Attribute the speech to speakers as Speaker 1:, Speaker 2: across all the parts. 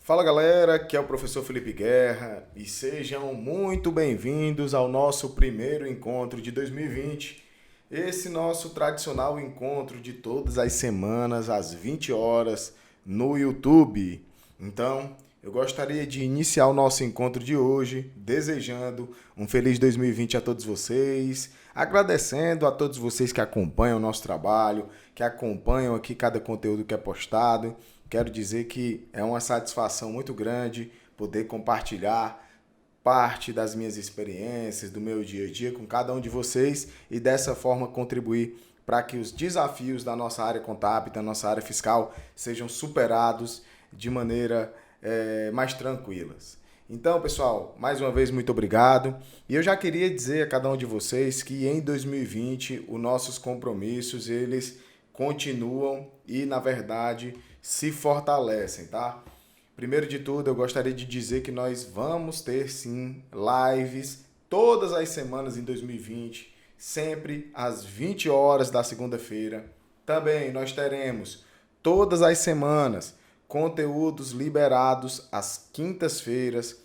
Speaker 1: Fala galera, aqui é o professor Felipe Guerra e sejam muito bem-vindos ao nosso primeiro encontro de 2020. Esse nosso tradicional encontro de todas as semanas às 20 horas no YouTube. Então, eu gostaria de iniciar o nosso encontro de hoje desejando um feliz 2020 a todos vocês, agradecendo a todos vocês que acompanham o nosso trabalho, que acompanham aqui cada conteúdo que é postado. Quero dizer que é uma satisfação muito grande poder compartilhar parte das minhas experiências, do meu dia a dia com cada um de vocês e dessa forma contribuir para que os desafios da nossa área contábil, da nossa área fiscal, sejam superados de maneira mais tranquilas. Então, pessoal, mais uma vez, muito obrigado. E eu já queria dizer a cada um de vocês que em 2020 os nossos compromissos, eles continuam e, na verdade, se fortalecem, tá? Primeiro de tudo, eu gostaria de dizer que nós vamos ter, sim, lives todas as semanas em 2020, sempre às 20 horas da segunda-feira. Também nós teremos todas as semanas conteúdos liberados às quintas-feiras.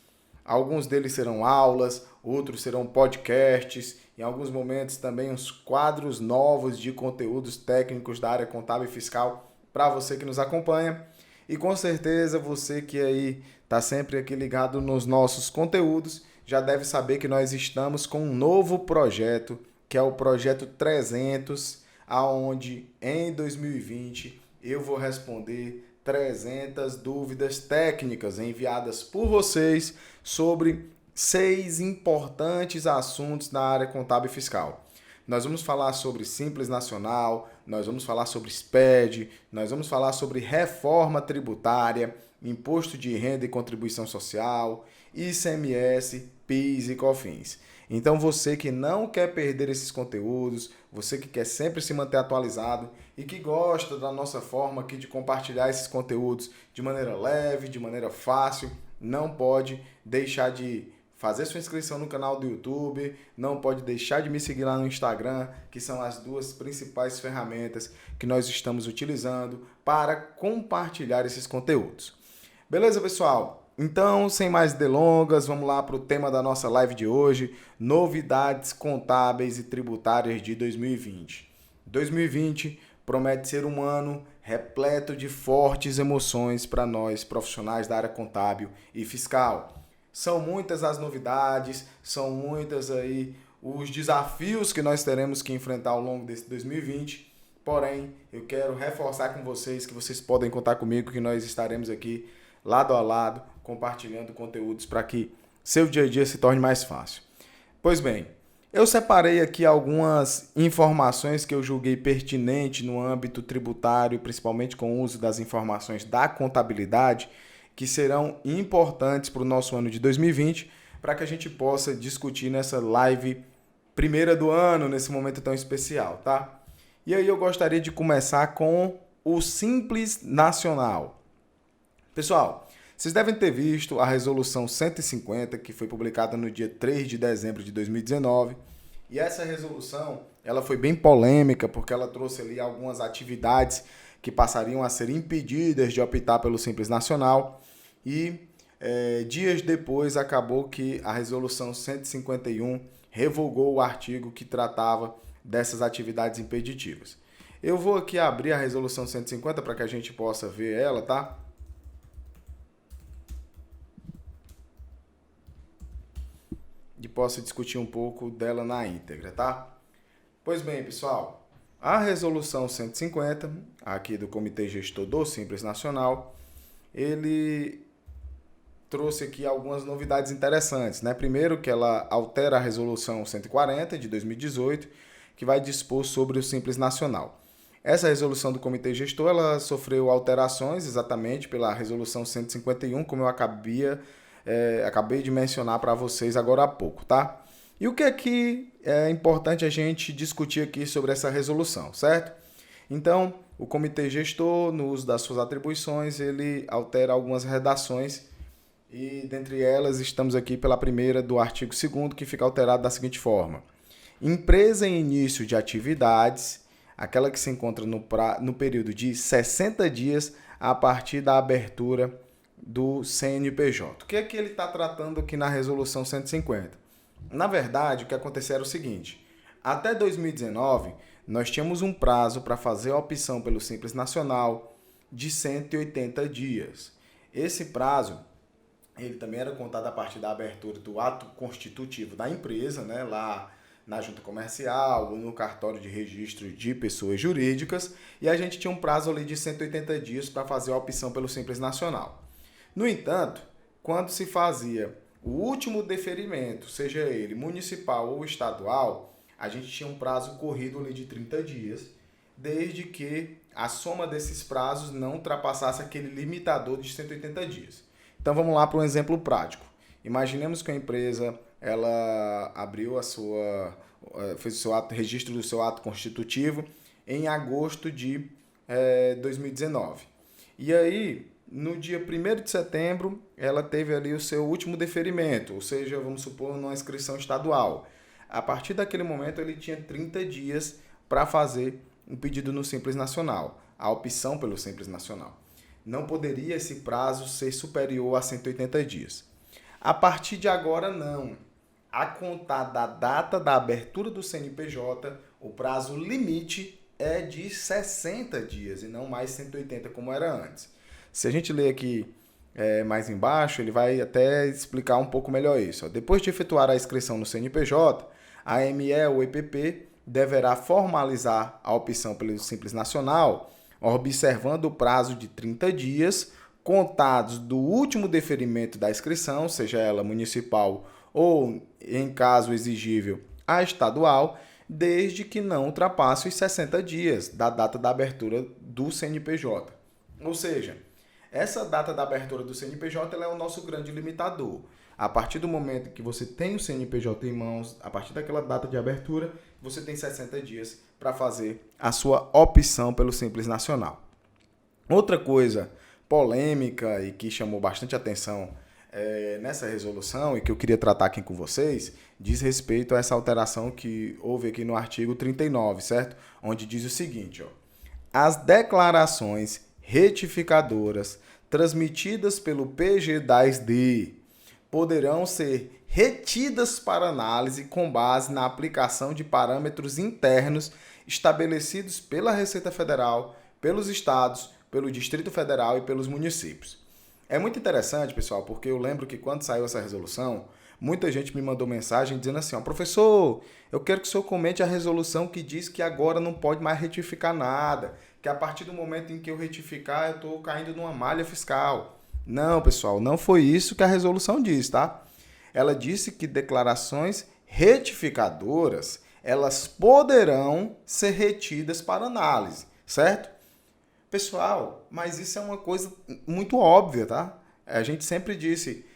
Speaker 1: Alguns deles serão aulas, outros serão podcasts, em alguns momentos também uns quadros novos de conteúdos técnicos da área contábil e fiscal para você que nos acompanha. E com certeza você que aí está sempre aqui ligado nos nossos conteúdos, já deve saber que nós estamos com um novo projeto, que é o Projeto 300, aonde em 2020 eu vou responder 300 dúvidas técnicas enviadas por vocês sobre 6 importantes assuntos na área contábil e fiscal. Nós vamos falar sobre Simples Nacional, nós vamos falar sobre SPED, nós vamos falar sobre reforma tributária, imposto de renda e contribuição social, ICMS, PIS e COFINS. Então você que não quer perder esses conteúdos, você que quer sempre se manter atualizado e que gosta da nossa forma aqui de compartilhar esses conteúdos de maneira leve, de maneira fácil, não pode deixar de fazer sua inscrição no canal do YouTube, não pode deixar de me seguir lá no Instagram, que são as duas principais ferramentas que nós estamos utilizando para compartilhar esses conteúdos. Beleza, pessoal? Então, sem mais delongas, vamos lá para o tema da nossa live de hoje, novidades contábeis e tributárias de 2020. 2020 promete ser um ano repleto de fortes emoções para nós, profissionais da área contábil e fiscal. São muitas as novidades, são muitas aí os desafios que nós teremos que enfrentar ao longo desse 2020. Porém, eu quero reforçar com vocês que vocês podem contar comigo, que nós estaremos aqui lado a lado, compartilhando conteúdos para que seu dia a dia se torne mais fácil. Pois bem, eu separei aqui algumas informações que eu julguei pertinente no âmbito tributário, principalmente com o uso das informações da contabilidade, que serão importantes para o nosso ano de 2020, para que a gente possa discutir nessa live primeira do ano, nesse momento tão especial, tá? E aí eu gostaria de começar com o Simples Nacional. Pessoal, vocês devem ter visto a Resolução 150, que foi publicada no dia 3 de dezembro de 2019, e essa resolução ela foi bem polêmica, porque ela trouxe ali algumas atividades que passariam a ser impedidas de optar pelo Simples Nacional, e dias depois acabou que a Resolução 151 revogou o artigo que tratava dessas atividades impeditivas. Eu vou aqui abrir a Resolução 150 para que a gente possa ver ela, tá? E possa discutir um pouco dela na íntegra, tá? Pois bem, pessoal, a Resolução 150, aqui do Comitê Gestor do Simples Nacional, ele trouxe aqui algumas novidades interessantes, né? Primeiro, que ela altera a Resolução 140 de 2018, que vai dispor sobre o Simples Nacional. Essa resolução do Comitê Gestor, ela sofreu alterações exatamente pela Resolução 151, como eu acabei de mencionar para vocês agora há pouco, tá? E o que é importante a gente discutir aqui sobre essa resolução, certo? Então, o Comitê Gestor, no uso das suas atribuições, ele altera algumas redações e, dentre elas, estamos aqui pela primeira do artigo 2º, que fica alterado da seguinte forma. Empresa em início de atividades, aquela que se encontra no período de 60 dias a partir da abertura do CNPJ. O que é que ele está tratando aqui na Resolução 150? Na verdade, o que aconteceu era o seguinte: até 2019, nós tínhamos um prazo para fazer a opção pelo Simples Nacional de 180 dias. Esse prazo, ele também era contado a partir da abertura do ato constitutivo da empresa, né, lá na junta comercial ou no cartório de registro de pessoas jurídicas, e a gente tinha um prazo ali de 180 dias para fazer a opção pelo Simples Nacional. No entanto, quando se fazia o último deferimento, seja ele municipal ou estadual, a gente tinha um prazo corrido ali de 30 dias, desde que a soma desses prazos não ultrapassasse aquele limitador de 180 dias. Então vamos lá para um exemplo prático. Imaginemos que a empresa ela abriu fez o seu registro do seu ato constitutivo em agosto de 2019. E aí, no dia 1º de setembro, ela teve ali o seu último deferimento, ou seja, vamos supor, numa inscrição estadual. A partir daquele momento, ele tinha 30 dias para fazer um pedido no Simples Nacional, a opção pelo Simples Nacional. Não poderia esse prazo ser superior a 180 dias. A partir de agora, não. A contar da data da abertura do CNPJ, o prazo limite é de 60 dias e não mais 180 como era antes. Se a gente ler aqui mais embaixo, ele vai até explicar um pouco melhor isso. Depois de efetuar a inscrição no CNPJ, a ME ou EPP deverá formalizar a opção pelo Simples Nacional, observando o prazo de 30 dias, contados do último deferimento da inscrição, seja ela municipal ou, em caso exigível, a estadual, desde que não ultrapasse os 60 dias da data da abertura do CNPJ. Ou seja, essa data da abertura do CNPJ ela é o nosso grande limitador. A partir do momento que você tem o CNPJ em mãos, a partir daquela data de abertura, você tem 60 dias para fazer a sua opção pelo Simples Nacional. Outra coisa polêmica e que chamou bastante atenção nessa resolução e que eu queria tratar aqui com vocês, diz respeito a essa alteração que houve aqui no artigo 39, certo? Onde diz o seguinte, as declarações retificadoras transmitidas pelo PG-10D poderão ser retidas para análise com base na aplicação de parâmetros internos estabelecidos pela Receita Federal, pelos estados, pelo Distrito Federal e pelos municípios. É muito interessante, pessoal, porque eu lembro que quando saiu essa resolução, muita gente me mandou mensagem dizendo assim, professor, eu quero que o senhor comente a resolução que diz que agora não pode mais retificar nada, que a partir do momento em que eu retificar, eu estou caindo numa malha fiscal. Não, pessoal, não foi isso que a resolução diz, tá? Ela disse que declarações retificadoras, elas poderão ser retidas para análise, certo? Pessoal, mas isso é uma coisa muito óbvia, tá? A gente sempre disse,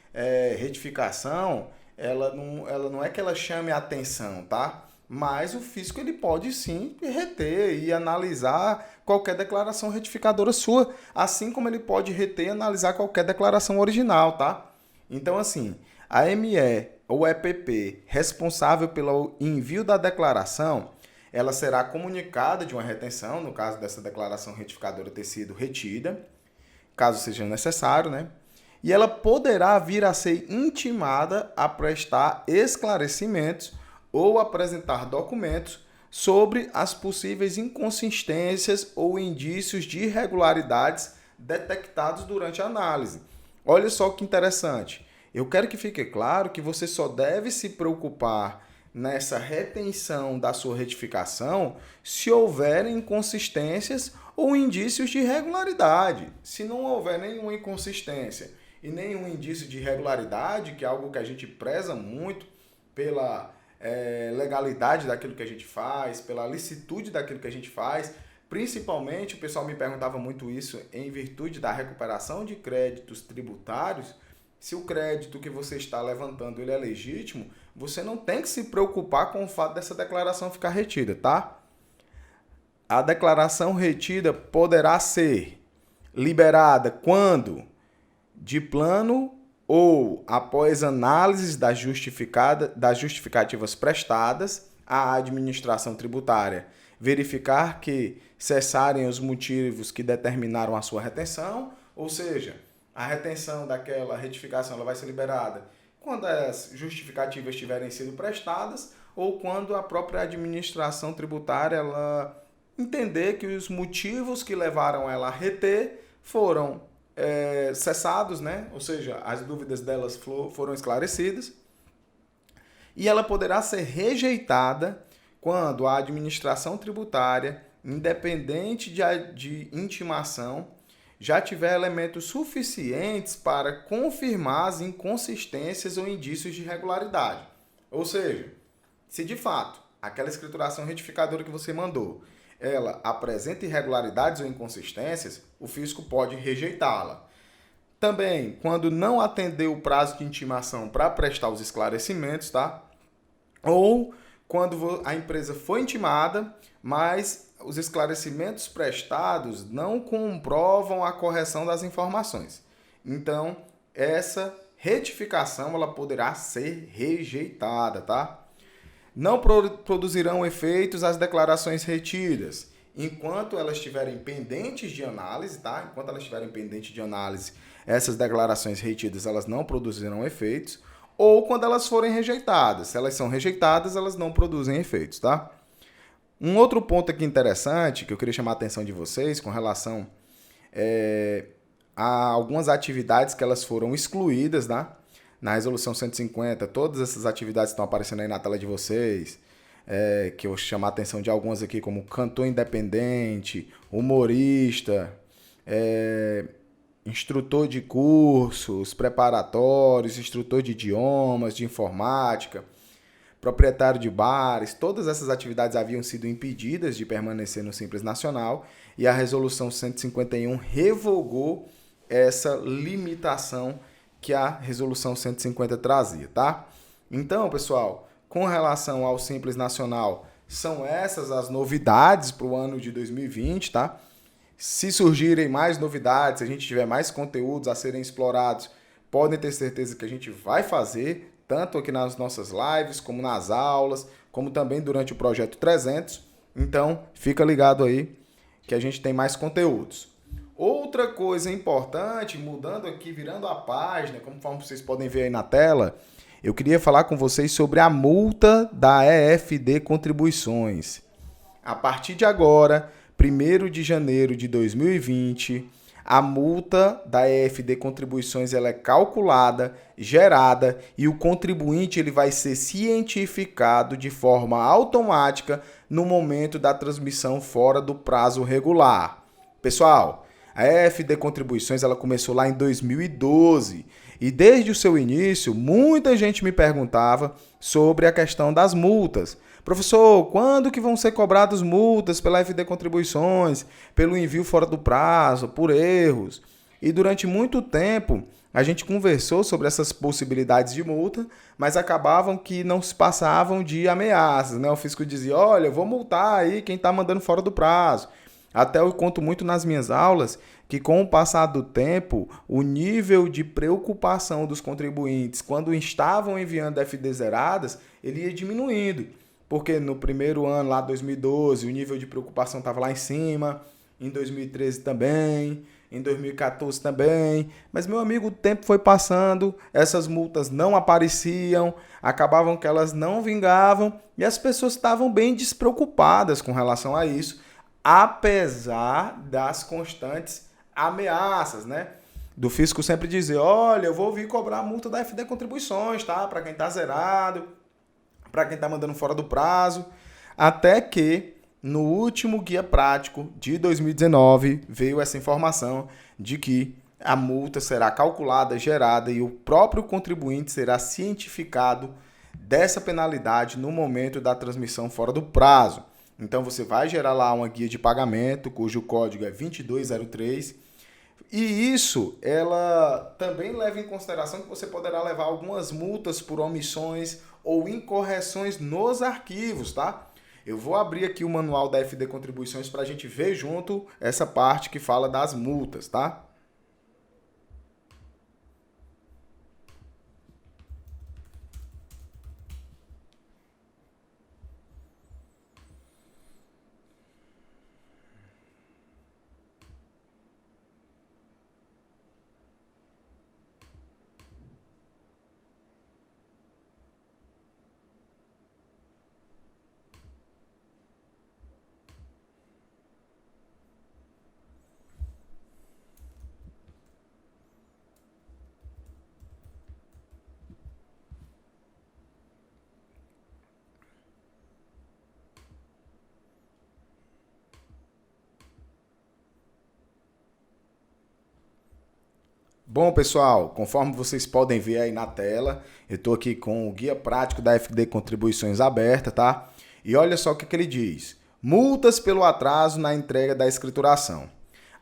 Speaker 1: retificação, ela não é que ela chame a atenção, tá? Mas o fisco ele pode sim reter e analisar qualquer declaração retificadora sua, assim como ele pode reter e analisar qualquer declaração original, tá? Então, assim, a ME ou EPP responsável pelo envio da declaração, ela será comunicada de uma retenção, no caso dessa declaração retificadora ter sido retida, caso seja necessário, né? E ela poderá vir a ser intimada a prestar esclarecimentos ou apresentar documentos sobre as possíveis inconsistências ou indícios de irregularidades detectados durante a análise. Olha só que interessante. Eu quero que fique claro que você só deve se preocupar nessa retenção da sua retificação se houver inconsistências ou indícios de irregularidade. Se não houver nenhuma inconsistência e nenhum indício de irregularidade, que é algo que a gente preza muito pela legalidade daquilo que a gente faz, pela licitude daquilo que a gente faz, principalmente, o pessoal me perguntava muito isso em virtude da recuperação de créditos tributários. Se o crédito que você está levantando ele é legítimo, você não tem que se preocupar com o fato dessa declaração ficar retida, tá? A declaração retida poderá ser liberada quando? De plano ou após análise das justificativas prestadas à administração tributária, verificar que cessarem os motivos que determinaram a sua retenção, ou seja, A retenção daquela retificação ela vai ser liberada quando as justificativas tiverem sido prestadas ou quando a própria administração tributária ela entender que os motivos que levaram ela a reter foram cessados, né? Ou seja, as dúvidas delas foram esclarecidas e ela poderá ser rejeitada quando a administração tributária, independente de intimação, já tiver elementos suficientes para confirmar as inconsistências ou indícios de irregularidade. Ou seja, se de fato aquela escrituração retificadora que você mandou, ela apresenta irregularidades ou inconsistências, o fisco pode rejeitá-la. Também, quando não atendeu o prazo de intimação para prestar os esclarecimentos, tá? Ou quando a empresa foi intimada, mas os esclarecimentos prestados não comprovam a correção das informações. Então, essa retificação ela poderá ser rejeitada, tá? Não produzirão efeitos as declarações retidas enquanto elas estiverem pendentes de análise, tá? Enquanto elas estiverem pendentes de análise, essas declarações retidas elas não produzirão efeitos, ou quando elas forem rejeitadas. Se elas são rejeitadas, elas não produzem efeitos, tá? Um outro ponto aqui interessante que eu queria chamar a atenção de vocês com relação a algumas atividades que elas foram excluídas, tá? Na resolução 150, todas essas atividades estão aparecendo aí na tela de vocês, que eu vou chamar a atenção de algumas aqui, como cantor independente, humorista, instrutor de cursos preparatórios, instrutor de idiomas, de informática, proprietário de bares. Todas essas atividades haviam sido impedidas de permanecer no Simples Nacional e a resolução 151 revogou essa limitação que a resolução 150 trazia, tá? Então, pessoal, com relação ao Simples Nacional, são essas as novidades para o ano de 2020, tá? Se surgirem mais novidades, se a gente tiver mais conteúdos a serem explorados, podem ter certeza que a gente vai fazer, tanto aqui nas nossas lives, como nas aulas, como também durante o Projeto 300. Então, fica ligado aí que a gente tem mais conteúdos. Outra coisa importante, mudando aqui, virando a página, conforme vocês podem ver aí na tela, eu queria falar com vocês sobre a multa da EFD Contribuições. A partir de agora, 1º de janeiro de 2020, a multa da EFD Contribuições ela é calculada, gerada e o contribuinte ele vai ser cientificado de forma automática no momento da transmissão fora do prazo regular. Pessoal, a EFD Contribuições ela começou lá em 2012 e desde o seu início muita gente me perguntava sobre a questão das multas. Professor, quando que vão ser cobradas multas pela EFD Contribuições, pelo envio fora do prazo, por erros? E durante muito tempo a gente conversou sobre essas possibilidades de multa, mas acabavam que não se passavam de ameaças, né? O fisco dizia, olha, eu vou multar aí quem está mandando fora do prazo. Até eu conto muito nas minhas aulas que com o passar do tempo, o nível de preocupação dos contribuintes quando estavam enviando FD zeradas, ele ia diminuindo. Porque no primeiro ano, lá 2012, o nível de preocupação estava lá em cima, em 2013 também, em 2014 também. Mas, meu amigo, o tempo foi passando, essas multas não apareciam, acabavam que elas não vingavam e as pessoas estavam bem despreocupadas com relação a isso, apesar das constantes ameaças, né? Do fisco sempre dizer, olha, eu vou vir cobrar a multa da FD Contribuições, tá? Para quem tá zerado, para quem tá mandando fora do prazo. Até que, no último guia prático de 2019, veio essa informação de que a multa será calculada, gerada e o próprio contribuinte será cientificado dessa penalidade no momento da transmissão fora do prazo. Então, você vai gerar lá uma guia de pagamento, cujo código é 2203. E isso, ela também leva em consideração que você poderá levar algumas multas por omissões ou incorreções nos arquivos, tá? Eu vou abrir aqui o manual da FD Contribuições para a gente ver junto essa parte que fala das multas, tá? Bom, pessoal, conforme vocês podem ver aí na tela, eu estou aqui com o guia prático da FD Contribuições aberta, tá? E olha só o que ele diz. Multas pelo atraso na entrega da escrituração.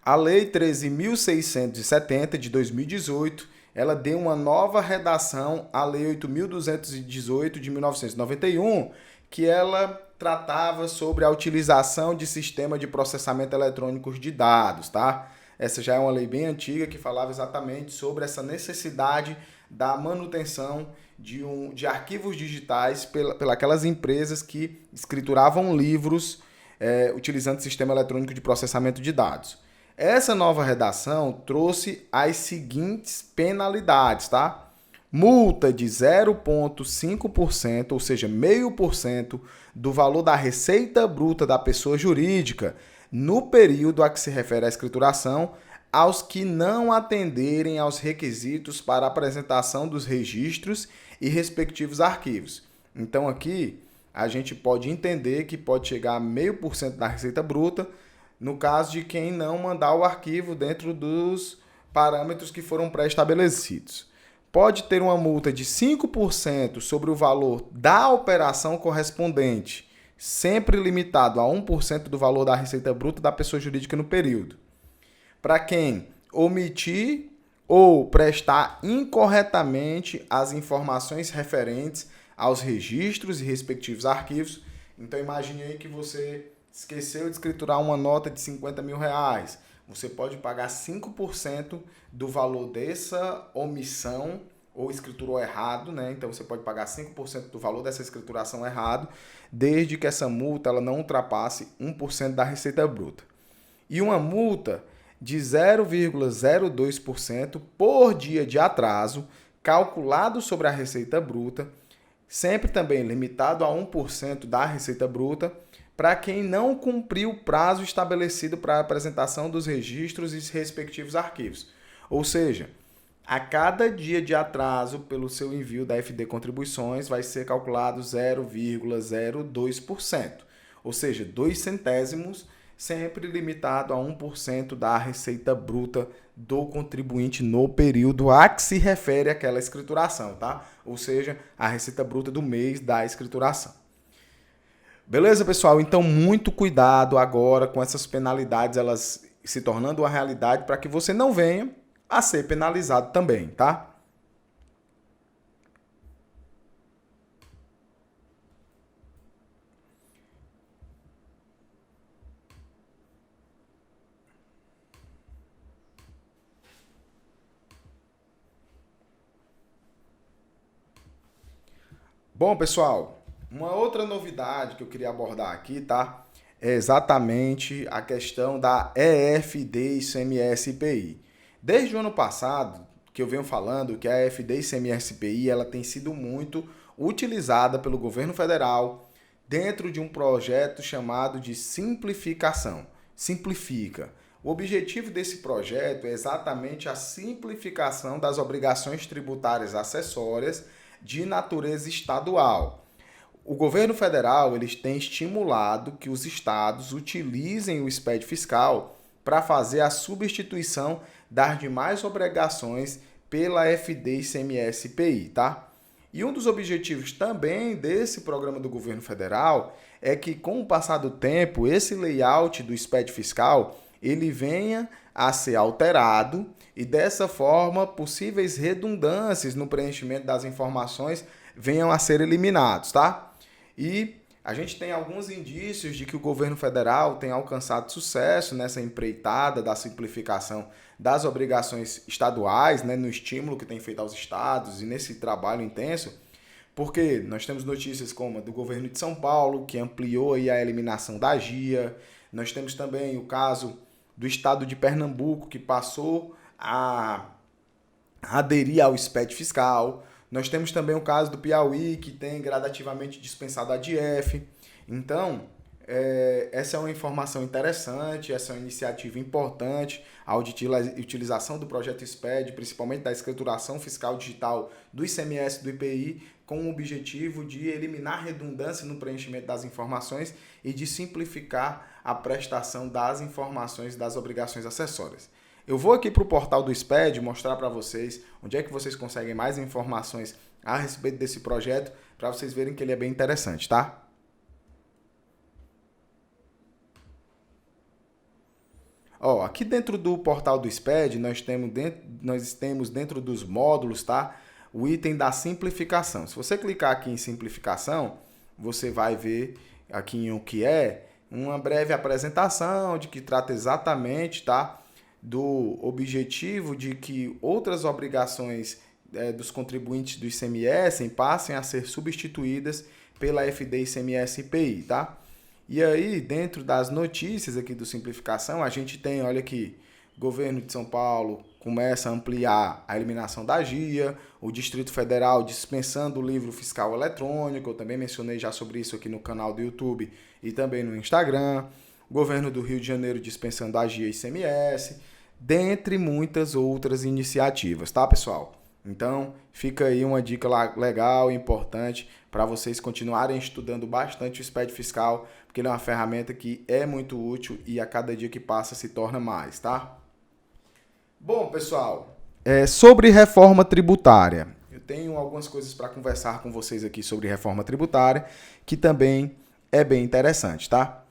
Speaker 1: A Lei 13.670 de 2018, ela deu uma nova redação à Lei 8.218 de 1991, que ela tratava sobre a utilização de sistema de processamento eletrônico de dados, tá? Essa já é uma lei bem antiga que falava exatamente sobre essa necessidade da manutenção de arquivos digitais pelas empresas que escrituravam livros utilizando sistema eletrônico de processamento de dados. Essa nova redação trouxe as seguintes penalidades, tá? Multa de 0,5%, ou seja, 0,5% do valor da receita bruta da pessoa jurídica no período a que se refere a escrituração, aos que não atenderem aos requisitos para apresentação dos registros e respectivos arquivos. Então aqui a gente pode entender que pode chegar a 0,5% da receita bruta, no caso de quem não mandar o arquivo dentro dos parâmetros que foram pré-estabelecidos. Pode ter uma multa de 5% sobre o valor da operação correspondente, sempre limitado a 1% do valor da receita bruta da pessoa jurídica no período. Para quem omitir ou prestar incorretamente as informações referentes aos registros e respectivos arquivos. Então imagine aí que você esqueceu de escriturar uma nota de 50 mil reais. Você pode pagar 5% do valor dessa omissão ou escriturou errado, né? Então você pode pagar 5% do valor dessa escrituração errado, desde que essa multa ela não ultrapasse 1% da receita bruta. E uma multa de 0,02% por dia de atraso, calculado sobre a receita bruta, sempre também limitado a 1% da receita bruta, para quem não cumpriu o prazo estabelecido para a apresentação dos registros e respectivos arquivos. Ou seja, a cada dia de atraso pelo seu envio da FD Contribuições vai ser calculado 0,02%, ou seja, 2 centésimos, sempre limitado a 1% da receita bruta do contribuinte no período a que se refere àquela escrituração, tá? Ou seja, a receita bruta do mês da escrituração. Beleza, pessoal? Então, muito cuidado agora com essas penalidades, elas se tornando uma realidade para que você não venha a ser penalizado também, tá? Bom, pessoal, uma outra novidade que eu queria abordar aqui, tá? É exatamente a questão da EFD ICMS-IPI. Desde o ano passado, que eu venho falando que a EFD ICMS-IPI ela tem sido muito utilizada pelo governo federal dentro de um projeto chamado de simplificação. Simplifica. O objetivo desse projeto é exatamente a simplificação das obrigações tributárias acessórias de natureza estadual. O governo federal eles tem estimulado que os estados utilizem o SPED fiscal para fazer a substituição das demais obrigações pela FD ICMS-IPI, tá? E um dos objetivos também desse programa do governo federal é que, com o passar do tempo, esse layout do SPED fiscal ele venha a ser alterado e, dessa forma, possíveis redundâncias no preenchimento das informações venham a ser eliminados, tá? E a gente tem alguns indícios de que o governo federal tem alcançado sucesso nessa empreitada da simplificação das obrigações estaduais, né, no estímulo que tem feito aos estados e nesse trabalho intenso, porque nós temos notícias como a do governo de São Paulo, que ampliou aí a eliminação da GIA, nós temos também o caso do estado de Pernambuco, que passou a aderir ao SPED fiscal. Nós temos também o caso do Piauí, que tem gradativamente dispensado a DIEF. Então, essa é uma informação interessante, essa é uma iniciativa importante, a utilização do projeto SPED, principalmente da escrituração fiscal digital do ICMS e do IPI, com o objetivo de eliminar redundância no preenchimento das informações e de simplificar a prestação das informações das obrigações acessórias. Eu vou aqui para o portal do SPED mostrar para vocês onde é que vocês conseguem mais informações a respeito desse projeto, para vocês verem que ele é bem interessante, tá? Ó, aqui dentro do portal do SPED, nós temos dentro dos módulos, tá? O item da simplificação. Se você clicar aqui em simplificação, você vai ver aqui em o que é uma breve apresentação de que trata exatamente, tá? Do objetivo de que outras obrigações dos contribuintes do ICMS passem a ser substituídas pela FD ICMS IPI, tá? E aí, dentro das notícias aqui do Simplificação, a gente tem, olha aqui, governo de São Paulo começa a ampliar a eliminação da GIA, o Distrito Federal dispensando o livro fiscal eletrônico, eu também mencionei já sobre isso aqui no canal do YouTube e também no Instagram, o governo do Rio de Janeiro dispensando a GIA e ICMS, dentre muitas outras iniciativas, tá, pessoal? Então, fica aí uma dica legal e importante para vocês continuarem estudando bastante o SPED fiscal, porque ele é uma ferramenta que é muito útil e a cada dia que passa se torna mais, tá? Bom, pessoal, sobre reforma tributária. Eu tenho algumas coisas para conversar com vocês aqui sobre reforma tributária, que também é bem interessante, tá?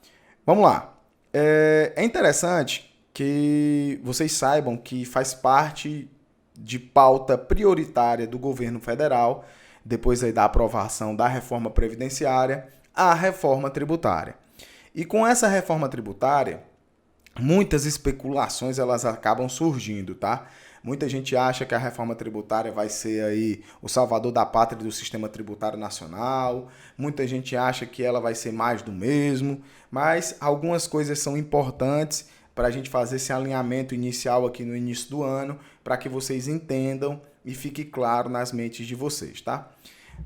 Speaker 1: Vamos lá. É interessante que vocês saibam que faz parte de pauta prioritária do governo federal, depois aí da aprovação da reforma previdenciária, a reforma tributária. E com essa reforma tributária, muitas especulações elas acabam surgindo, tá? Muita gente acha que a reforma tributária vai ser aí o salvador da pátria do sistema tributário nacional, muita gente acha que ela vai ser mais do mesmo, mas algumas coisas são importantes para a gente fazer esse alinhamento inicial aqui no início do ano, para que vocês entendam e fique claro nas mentes de vocês, tá?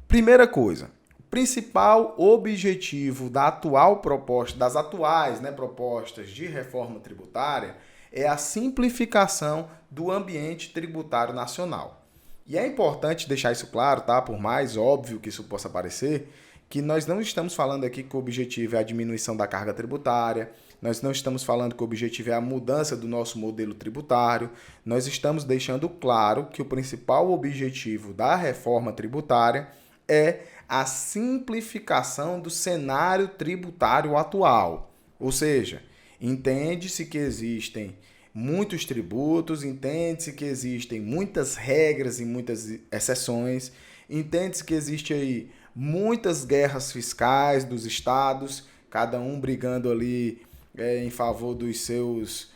Speaker 1: Primeira coisa, o principal objetivo da atual proposta, das atuais propostas de reforma tributária é a simplificação do ambiente tributário nacional. E é importante deixar isso claro, tá? Por mais óbvio que isso possa parecer, que nós não estamos falando aqui que o objetivo é a diminuição da carga tributária, nós não estamos falando que o objetivo é a mudança do nosso modelo tributário, nós estamos deixando claro que o principal objetivo da reforma tributária é a simplificação do cenário tributário atual. Ou seja, entende-se que existem muitos tributos, entende-se que existem muitas regras e muitas exceções, entende-se que existe aí muitas guerras fiscais dos estados, cada um brigando ali em favor dos seus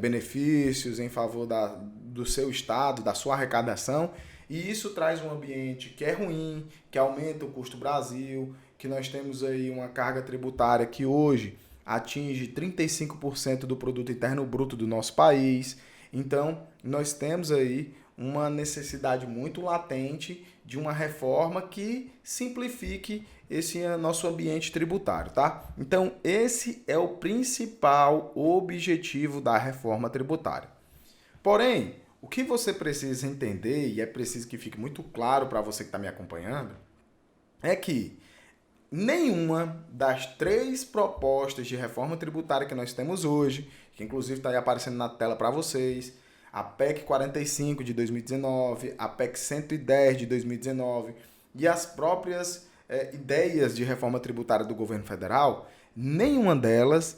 Speaker 1: benefícios, em favor do seu estado, da sua arrecadação, e isso traz um ambiente que é ruim, que aumenta o custo Brasil, que nós temos aí uma carga tributária que hoje atinge 35% do produto interno bruto do nosso país. Então, nós temos aí uma necessidade muito latente de uma reforma que simplifique esse nosso ambiente tributário, tá? Então, esse é o principal objetivo da reforma tributária. Porém, o que você precisa entender, e é preciso que fique muito claro para você que está me acompanhando, é que nenhuma das 3 propostas de reforma tributária que nós temos hoje, que inclusive está aí aparecendo na tela para vocês, a PEC 45 de 2019, a PEC 110 de 2019 e as próprias ideias de reforma tributária do governo federal, nenhuma delas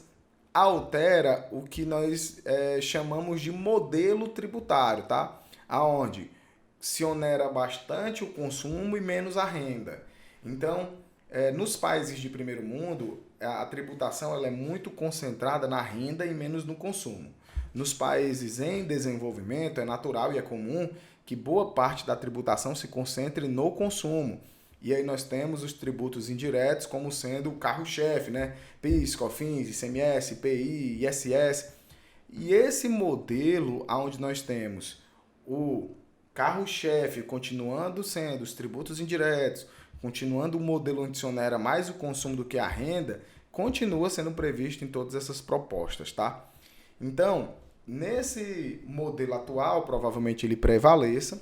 Speaker 1: altera o que nós chamamos de modelo tributário, tá? Aonde se onera bastante o consumo e menos a renda. Então, nos países de primeiro mundo, a tributação ela é muito concentrada na renda e menos no consumo. Nos países em desenvolvimento, é natural e é comum que boa parte da tributação se concentre no consumo. E aí nós temos os tributos indiretos como sendo o carro-chefe, né? PIS, COFINS, ICMS, IPI, ISS. E esse modelo onde nós temos o carro-chefe continuando sendo os tributos indiretos, continuando o modelo onde se onera mais o consumo do que a renda, continua sendo previsto em todas essas propostas, tá? Então, nesse modelo atual, provavelmente ele prevaleça.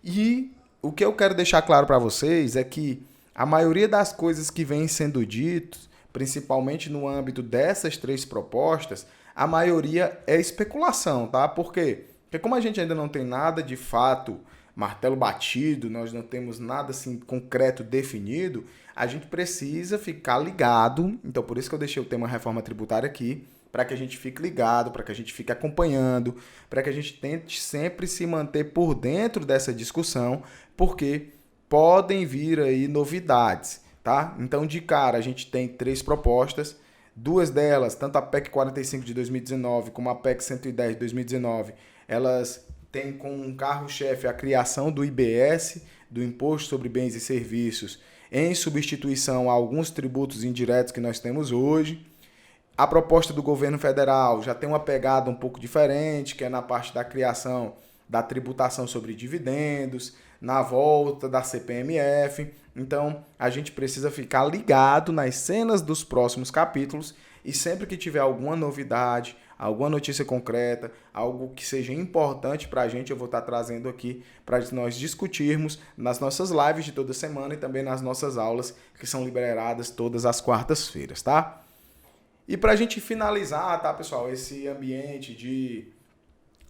Speaker 1: E o que eu quero deixar claro para vocês é que a maioria das coisas que vêm sendo ditas, principalmente no âmbito dessas 3 propostas, a maioria é especulação, tá? Por quê? Porque como a gente ainda não tem nada de fato, martelo batido, nós não temos nada assim concreto definido, a gente precisa ficar ligado. Então, por isso que eu deixei o tema reforma tributária aqui, para que a gente fique ligado, para que a gente fique acompanhando, para que a gente tente sempre se manter por dentro dessa discussão, porque podem vir aí novidades, tá? Então, de cara, a gente tem 3 propostas, 2 delas, tanto a PEC 45 de 2019 como a PEC 110 de 2019, elas têm como carro-chefe a criação do IBS, do Imposto sobre Bens e Serviços, em substituição a alguns tributos indiretos que nós temos hoje. A proposta do governo federal já tem uma pegada um pouco diferente, que é na parte da criação da tributação sobre dividendos, na volta da CPMF. Então, a gente precisa ficar ligado nas cenas dos próximos capítulos e sempre que tiver alguma novidade, alguma notícia concreta, algo que seja importante para a gente, eu vou estar trazendo aqui para nós discutirmos nas nossas lives de toda semana e também nas nossas aulas que são liberadas todas as quartas-feiras, tá? E para a gente finalizar, tá, pessoal, esse ambiente de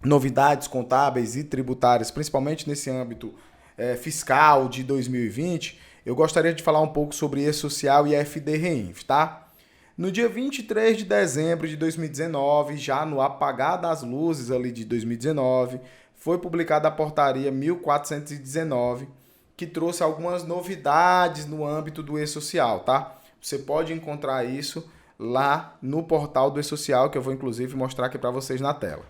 Speaker 1: novidades contábeis e tributárias, principalmente nesse âmbito fiscal de 2020, eu gostaria de falar um pouco sobre E-Social e FD-Reinf, tá? No dia 23 de dezembro de 2019, já no apagar das luzes ali de 2019, foi publicada a portaria 1419, que trouxe algumas novidades no âmbito do E-Social, tá? Você pode encontrar isso lá no portal do E-Social, que eu vou inclusive mostrar aqui para vocês na tela.